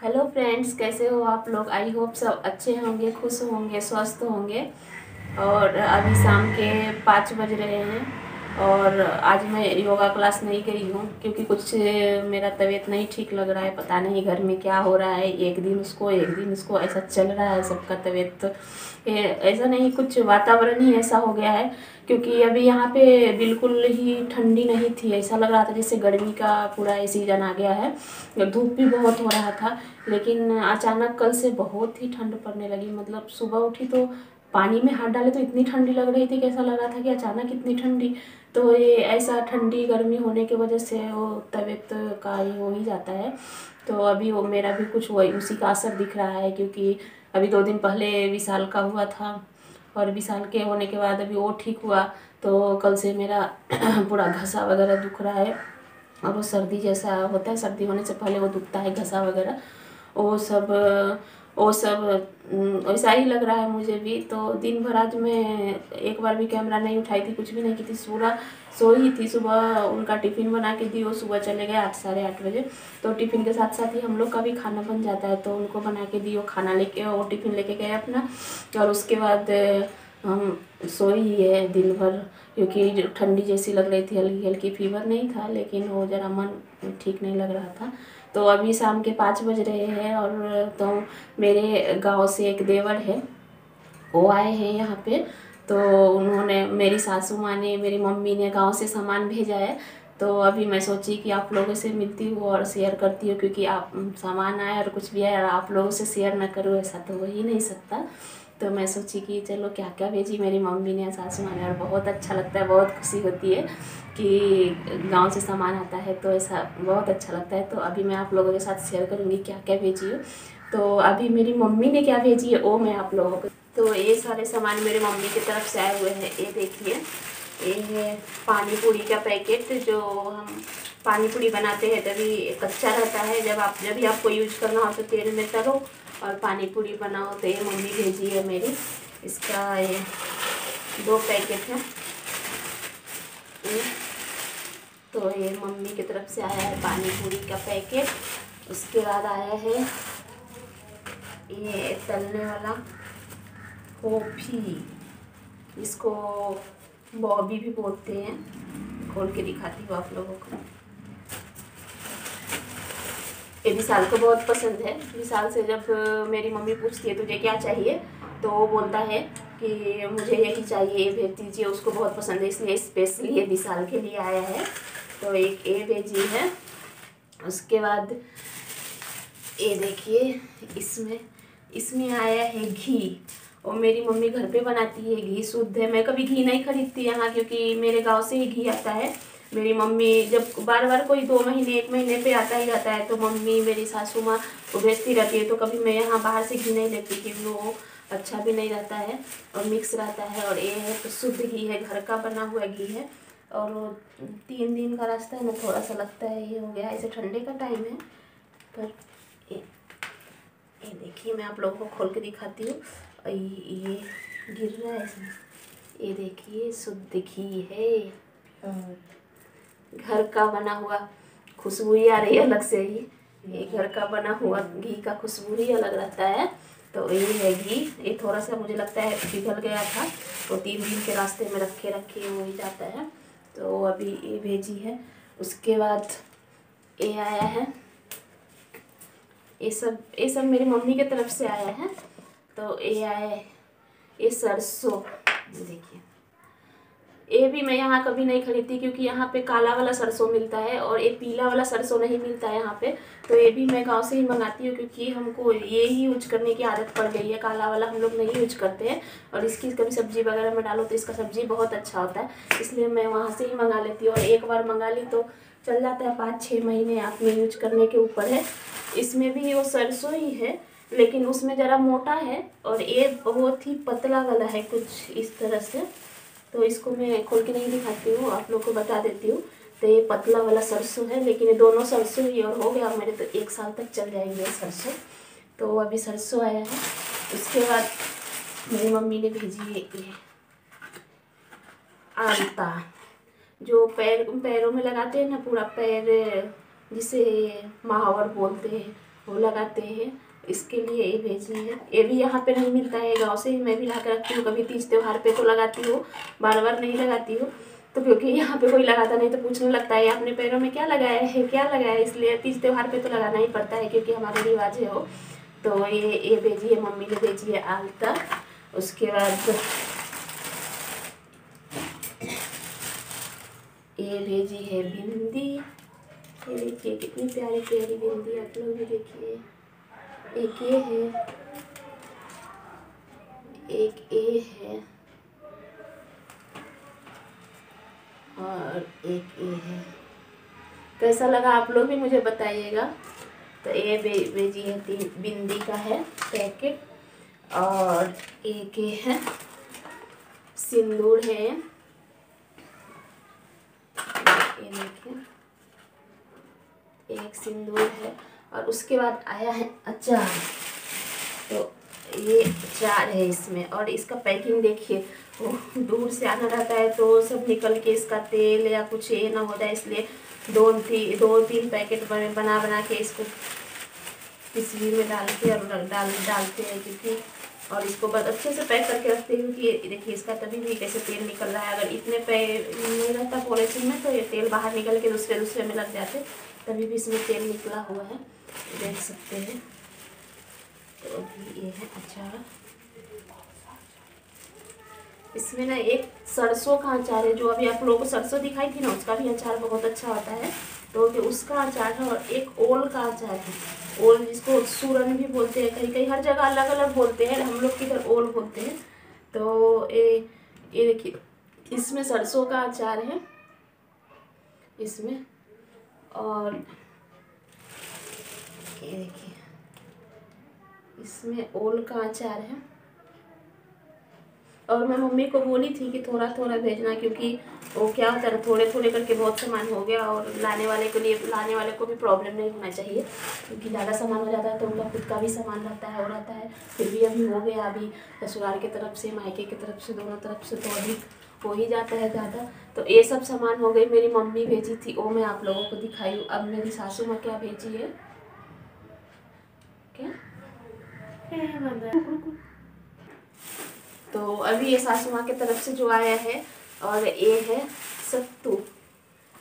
Hello friends, कैसे हो आप लोग। आई होप सब अच्छे होंगे, खुश होंगे, स्वस्थ होंगे। और अभी शाम के 5 बज रहे हैं और आज मैं योगा क्लास नहीं गई हूँ क्योंकि कुछ मेरा तबीयत नहीं ठीक लग रहा है। पता नहीं घर में क्या हो रहा है, एक दिन उसको एक दिन इसको, ऐसा चल रहा है सबका तबीयत। तो ऐसा नहीं, कुछ वातावरण ही ऐसा हो गया है क्योंकि अभी यहाँ पे बिल्कुल ही ठंडी नहीं थी। ऐसा लग रहा था जैसे गर्मी का पूरा ये सीज़न आ गया है। धूप भी बहुत हो रहा था, लेकिन अचानक कल से बहुत ही ठंड पड़ने लगी। मतलब सुबह उठी तो पानी में हाथ डाले तो इतनी ठंडी लग रही थी कि ऐसा लग रहा था कि अचानक इतनी ठंडी। तो ये ऐसा ठंडी गर्मी होने की वजह से वो तबीयत का ये हो ही जाता है। तो अभी वो मेरा भी कुछ वही उसी का असर दिख रहा है क्योंकि अभी 2 दिन पहले विशाल का हुआ था और विशाल के होने के बाद अभी वो ठीक हुआ। तो कल से मेरा पूरा घसा वगैरह दुख रहा है और वो सर्दी जैसा होता है, सर्दी होने से पहले वो दुखता है घसा वगैरह। वो सब वैसा ही लग रहा है मुझे भी। तो दिन भर आज मैं एक बार भी कैमरा नहीं उठाई थी, कुछ भी नहीं की थी, पूरा सोई थी। सुबह उनका टिफ़िन बना के दी, वो सुबह चले गए 8 साढ़े 8 बजे। तो टिफ़िन के साथ साथ ही हम लोग का भी खाना बन जाता है, तो उनको बना के दी। वो खाना लेके वो टिफ़िन लेके गए अपना और उसके बाद हम सोई ही है दिन भर क्योंकि ठंडी जैसी लग रही थी। हल्की हल्की फीवर नहीं था लेकिन वो ज़रा मन ठीक नहीं लग रहा था। तो अभी शाम के 5 बज रहे हैं और तो मेरे गांव से एक देवर है, वो आए हैं यहाँ पे। तो उन्होंने, मेरी सासू माँ ने, मेरी मम्मी ने गांव से सामान भेजा है। तो अभी मैं सोची कि आप लोगों से मिलती हूँ और शेयर करती हूँ क्योंकि आप सामान आए और कुछ भी आए और आप लोगों से शेयर ना करूँ ऐसा तो हो ही नहीं सकता। तो मैं सोची कि चलो क्या क्या भेजी मेरी मम्मी ने, सासू माँ ने। और बहुत अच्छा लगता है, बहुत खुशी होती है कि गांव से सामान आता है, तो ऐसा बहुत अच्छा लगता है। तो अभी मैं आप लोगों के साथ शेयर करूँगी क्या क्या भेजी हूँ। तो अभी मेरी मम्मी ने क्या भेजी है वो मैं आप लोगों को। तो ये सारे सामान मेरे मम्मी की तरफ से आए हुए हैं। ये देखिए, ये है पानी पूरी का पैकेट। जो हम पानी पूरी बनाते हैं तभी कच्चा रहता है, जब भी आपको यूज करना हो तो तेल में तलो और पानी पूरी बनाओ। तो ये मम्मी भेजी है मेरी, इसका ये 2 पैकेट है। तो ये मम्मी की तरफ से आया है पानी पूरी का पैकेट। उसके बाद आया है ये तलने वाला कॉफ़ी, इसको बॉबी भी बोलते हैं। खोल के दिखाती हूँ आप लोगों को। ये विशाल को बहुत पसंद है। विशाल से जब मेरी मम्मी पूछती है तुझे क्या चाहिए, तो वो बोलता है कि मुझे यही चाहिए, ये भेज दीजिए। उसको बहुत पसंद है, इसलिए स्पेशली ये विशाल के लिए आया है। तो एक ये भेजी है। उसके बाद ये देखिए, इसमें आया है घी। और मेरी मम्मी घर पे बनाती है, घी शुद्ध है। मैं कभी घी नहीं खरीदती यहाँ क्योंकि मेरे गांव से ही घी आता है। मेरी मम्मी जब बार बार कोई 2 महीने 1 महीने पे आता ही रहता है तो मम्मी मेरी सासू माँ वो भेजती रहती है। तो कभी मैं यहाँ बाहर से घी नहीं लेती क्योंकि वो अच्छा भी नहीं रहता है और मिक्स रहता है। और ये है तो शुद्ध घी है, घर का बना हुआ घी है। और वो 3 दिन का रास्ता है ना, थोड़ा सा लगता है ये हो गया। ऐसे ठंडे का टाइम है पर ये देखिए, मैं आप लोगों को खोल के दिखाती हूँ। ये गिर रहा है इसमें, ये देखिए शुद्ध घी है और घर का बना हुआ। खुशबू ही आ रही है अलग से ही, ये घर का बना हुआ घी का खुशबू ही अलग रहता है। तो ये है घी। ये थोड़ा सा मुझे लगता है पिघल गया था, तो 3 दिन के रास्ते में रखे रखे हो ही जाता है। तो अभी ये भेजी है। उसके बाद ये आया है, ये सब मेरी मम्मी की तरफ से आया है। तो ये आया है ये सरसों, देखिए। ये भी मैं यहाँ कभी नहीं खरीदती क्योंकि यहाँ पे काला वाला सरसों मिलता है और ये पीला वाला सरसों नहीं मिलता है यहाँ पे। तो ये भी मैं गांव से ही मंगाती हूँ क्योंकि हमको ये ही यूज करने की आदत पड़ गई है। काला वाला हम लोग नहीं यूज करते हैं और इसकी कभी सब्जी वगैरह में डालो तो इसका सब्जी बहुत अच्छा होता है, इसलिए मैं वहाँ से ही मंगा लेती हूँ। और एक बार मंगा ली तो चल जाता है, 5-6 महीने आपने यूज करने के ऊपर है। इसमें भी वो सरसों ही है लेकिन उसमें ज़रा मोटा है और ये बहुत ही पतला वाला है कुछ इस तरह से। तो इसको मैं खोल के नहीं दिखाती हूँ, आप लोग को बता देती हूँ। तो ये पतला वाला सरसों है, लेकिन ये दोनों सरसों ही और हो गया मेरे तो 1 साल तक चल जाएंगे ये सरसों। तो अभी सरसों आया है। उसके बाद मेरी मम्मी ने भेजी है ये आलता, जो पैरों में लगाते हैं ना, पूरा पैर, जिसे महावर बोलते हैं, वो लगाते हैं, इसके लिए ये भेजी है। ये भी यहाँ पे नहीं मिलता है, गांव से ही मैं भी ला कर रखती हूँ। कभी तीज त्योहार पे तो लगाती हूँ, बार बार नहीं लगाती हूँ। तो क्योंकि यहाँ पे कोई लगाता नहीं तो पूछने लगता है आपने पैरों में क्या लगाया है, क्या लगाया है, इसलिए तीज त्योहार पे तो लगाना ही पड़ता है क्योंकि हमारे रिवाज है वो। तो ये भेजी है, मम्मी ने भेजी है आलता। उसके बाद ये भेजी है बिंदी। ये देखिए कितनी प्यारी प्यारी बिंदी, आप लोग भी देखिए। एक ये है, एक ये है और एक ये है। कैसा लगा आप लोग भी मुझे बताइएगा। तो ये भेजी है 3 बिंदी का है पैकेट। और एक ये है सिंदूर है, ये देखिए एक सिंदूर है। और उसके बाद आया है अचार। तो ये अचार है इसमें, और इसका पैकिंग देखिए, दूर से आना रहता है तो सब निकल के इसका तेल या कुछ ये ना हो जाए, इसलिए 2-3 पैकेट बना के इसको पिसवी में डाल के और डालते हैं क्योंकि, और इसको बहुत अच्छे से पैक करके रखते हैं क्योंकि देखिए इसका तभी भी कैसे तेल निकल रहा है। अगर इतने नहीं रहता पॉलीथीन में तो ये तेल बाहर निकल के दूसरे में लग जाते, तभी भी इसमें तेल निकला हुआ है, देख सकते हैं। तो अभी ये है अचार। इसमें ना एक सरसों का अचार है, जो अभी आप लोगों को सरसों दिखाई थी ना, उसका भी अचार बहुत अच्छा होता है। तो उसका अचार है, और एक ओल का अचार है। ओल जिसको सूरन भी बोलते हैं, कहीं कहीं हर जगह अलग अलग बोलते हैं, हम लोग किधर ओल बोलते हैं। तो ये देखिए इसमें सरसों का अचार है इसमें, और ये देखिए इसमें ओल का अचार है। और मैं मम्मी को बोली थी कि थोड़ा थोड़ा भेजना, क्योंकि वो क्या होता है, थोड़े थोड़े करके बहुत सामान हो गया, और लाने वाले को भी प्रॉब्लम नहीं होना चाहिए, क्योंकि ज़्यादा सामान हो जाता है तो उनका खुद का भी सामान रहता है, वो रहता है। फिर भी अभी हो गया, अभी ससुराल की तरफ से, मायके की तरफ से, दोनों तरफ से तो अभी हो ही जाता है ज़्यादा। तो ये सब सामान हो गई। मेरी मम्मी भेजी थी, वो मैं आप लोगों को दिखाई हूँ। अब मेरी सासू माँ क्या भेजी है, क्या तो अभी ये सासू माँ की तरफ से जो आया है, और ये है सत्तू।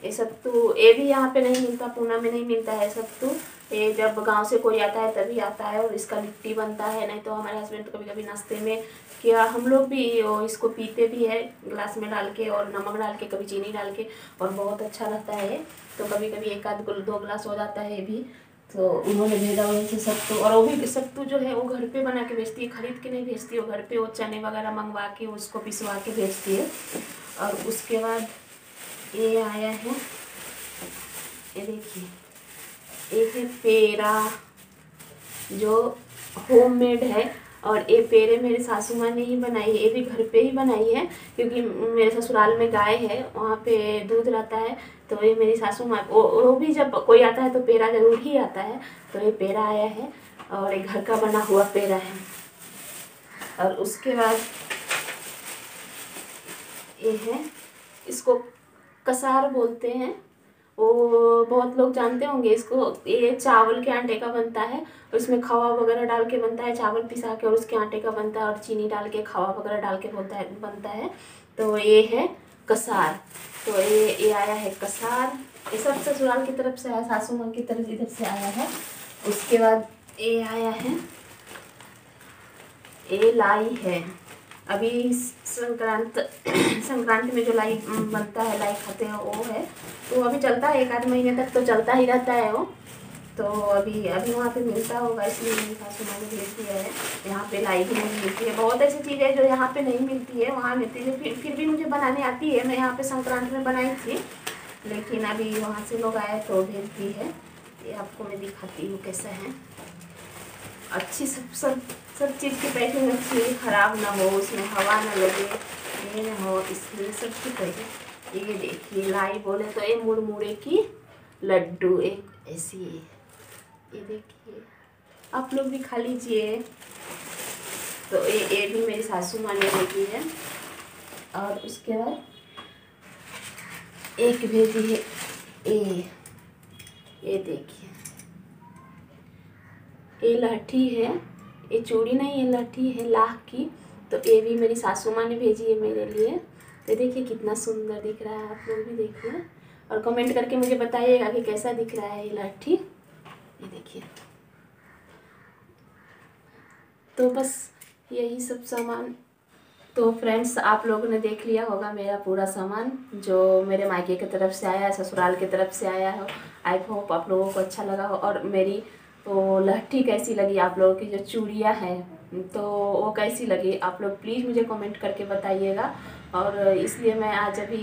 ये सत्तू ये भी यहाँ पे नहीं मिलता, पूना में नहीं मिलता है सत्तू। ये जब गांव से कोई आता है तभी आता है, और इसका लिट्टी बनता है। नहीं तो हमारे हस्बैंड तो कभी कभी नाश्ते में, क्या हम लोग भी इसको पीते भी है गिलास में डाल के, और नमक डाल के, कभी चीनी डाल के, और बहुत अच्छा लगता है। तो कभी कभी 1-2 गिलास हो जाता है ये भी। तो उन्होंने भेजा वहीं से सत्तू, और वो भी सत्तू जो है वो घर पे बना के बेचती है, खरीद के नहीं भेजती है। वो घर पे वो चने वगैरह मंगवा के उसको पिसवा के भेजती है। और उसके बाद ये आया है, ये देखिए एक है पेड़ा जो होममेड है। और ये पेड़े मेरे सासू माँ ने ही बनाई है, ये भी घर पे ही बनाई है, क्योंकि मेरे ससुराल में गाय है, वहाँ पे दूध रहता है। तो ये मेरी सासू माँ वो भी जब कोई आता है तो पेड़ा जरूर ही आता है। तो ये पेड़ा आया है, और एक घर का बना हुआ पेड़ा है। और उसके बाद ये है, इसको कसार बोलते हैं, वो बहुत लोग जानते होंगे इसको। ये चावल के आटे का बनता है, उसमें खवा वगैरह डाल के बनता है, चावल पिसा के और उसके आटे का बनता है, और चीनी डाल के खवा वगैरह डाल के बनता है। तो ये है कसार। तो ये आया है कसार। ये सब ससुराल की तरफ से आया, सासू माँ की तरफ इधर से आया है। उसके बाद ये आया है, ये लाई है। अभी संक्रांति में जो लाई बनता है, लाई खाते हैं, वो है। तो अभी चलता है 1-8 महीने तक तो चलता ही रहता है वो। तो अभी वहाँ पे मिलता होगा, इसलिए मेरी सासू माँ ने भेज दिया है। यहाँ पे लाई भी नहीं मिलती है, बहुत ऐसी चीज़ है जो यहाँ पे नहीं मिलती है, वहाँ मिलती है। फिर भी मुझे बनाने आती है। मैं यहाँ पे संक्रांति में बनाई थी, लेकिन अभी वहाँ से लोग आए तो भेज दी है। ये आपको मैं दिखाती हूँ कैसा है। अच्छी सब चीज़ की पैकिंग अच्छी है, ख़राब ना हो, उसमें हवा ना लगे, ये ना हो, इसलिए सब की पैकिंग। ये देखिए लाई बोले तो ये मुड़मुड़े की लड्डू एक ऐसी है, ये देखिए, आप लोग भी खा लीजिए। तो ये भी मेरी सासू माँ ने भेजी है। और उसके बाद एक भेजी है ये देखिए, ये लहठी है, ये चूड़ी नहीं, ये लहठी है लाख की। तो ये भी मेरी सासू माँ ने भेजी है मेरे लिए। तो देखिए कितना सुंदर दिख रहा है, आप लोग भी देखिए और कमेंट करके मुझे बताइएगा कि कैसा दिख रहा है ये लहठी। ये देखिए। तो बस यही सब सामान। तो फ्रेंड्स, आप लोगों ने देख लिया होगा मेरा पूरा सामान जो मेरे मायके की तरफ से आया है, ससुराल की तरफ से आया हो। आई होप आप लोगों को अच्छा लगा हो। और मेरी तो लहठी कैसी लगी, आप लोगों की जो चूड़ियाँ हैं तो वो कैसी लगी, आप लोग प्लीज़ मुझे कमेंट करके बताइएगा। और इसलिए मैं आज अभी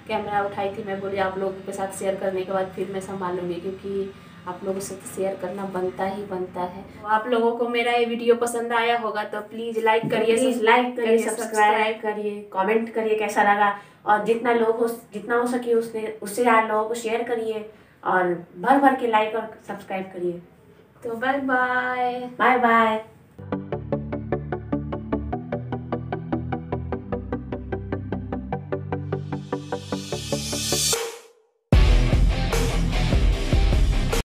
कैमरा उठाई थी, मैं बोली आप लोगों के साथ शेयर करने के बाद फिर मैं संभालूंगी, क्योंकि आप लोगों से शेयर करना बनता ही बनता है। तो आप लोगों को मेरा ये वीडियो पसंद आया होगा तो प्लीज़ लाइक करिए, सब्सक्राइब करिए, कमेंट करिए कैसा लगा। और जितना हो सके उससे ज़्यादा लोगों को शेयर करिए और भर भर के लाइक और सब्सक्राइब करिए। तो बाय बाय। Bye bye.